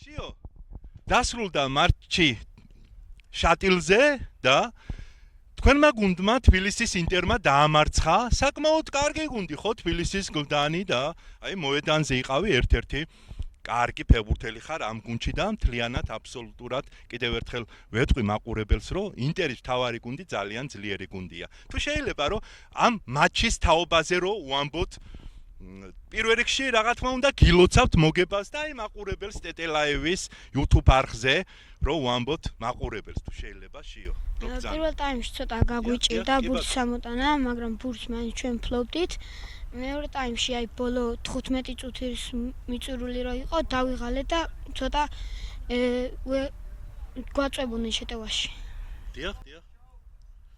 შიო დასრულდა მატჩი შატილზე და თქვენმა გუნდმა თბილისის ინტერმა დაამარცხა. საკმაოდ კარგი გუნდი ხო თბილისის გლდანი და აი მოედანზე იყავი ერთ-ერთი კარგი ფეხბურთელი ხარ ამ გუნდში და მთლიანად აბსოლუტურად კიდევ ერთხელ ვეთყვი მაყურებელს რომ ინტერის მთავარი გუნდი ძალიან ძლიერი გუნდია. თუ შეიძლება რომ ამ მატჩის თაობაზე რომ უამბოთ პირველ რიგში რა თქმა უნდა გილოცავთ მოგებას და აი მაყურებელს ტეტელაევის YouTube არხზე რომ უამბოთ მაყურებელს თუ შეიძლება შიო. პირველ ტაიმში ცოტა გაგვიჭირდა ბურთის სამოტანა, მაგრამ ბურთს მაინც ჩვენ ფლობდით. მეორე ტაიმში აი ბოლო 15 წუთის მიწურული რო იყო, დავიღალე და ცოტა გვაწვებოდნენ შეტევაში. დიახ.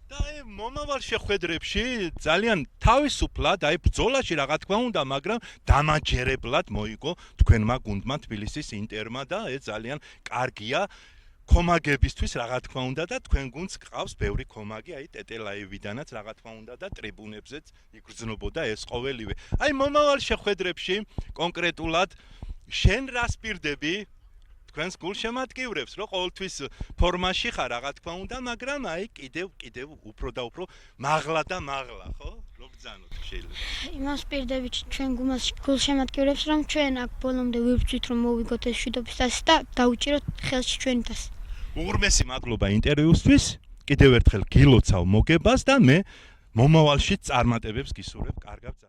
და აი მომავალ შეხვედრებში ძალიან თავისუფლად აი ბრძოლაში რა თქმა უნდა, მაგრამ დამაჯერებლად მოიგო თქვენმა გუნდმა თბილისის ინტერმა და ეს ძალიან კარგია კომაგებისთვის რა თქმა უნდა და თქვენ გუნდს გყავს ბევრი კომაგი აი ტეტელაევიდანაც რა თქმა უნდა და ტრიბუნებზეც იგრძნობოდა ეს ყოველივე. აი მომავალ შეხვედრებში კონკრეტულად შენ რას პირდები თქვენს გულშემატკივრებს რომ ყოველთვის ფორმაში ხარ რა თქმა უნდა, მაგრამ აი კიდევ უფრო და უფრო მაღლა ხო? რო ბრძანოთ შეიძლება. იმას პირდებით ჩვენ გულშემატკივრებს რომ ჩვენ აქ ბოლომდე ვიბრძვით რომ მოვიგოთ ეს შვიდობის თასი და დაუჭიროთ ხელში ჩვენი თასი. უღრმესი მადლობა ინტერვიუსთვის. კიდევ ერთხელ გილოცავ მოგებას და მე მომავალში წარმატებებს გისურვებ. კარგად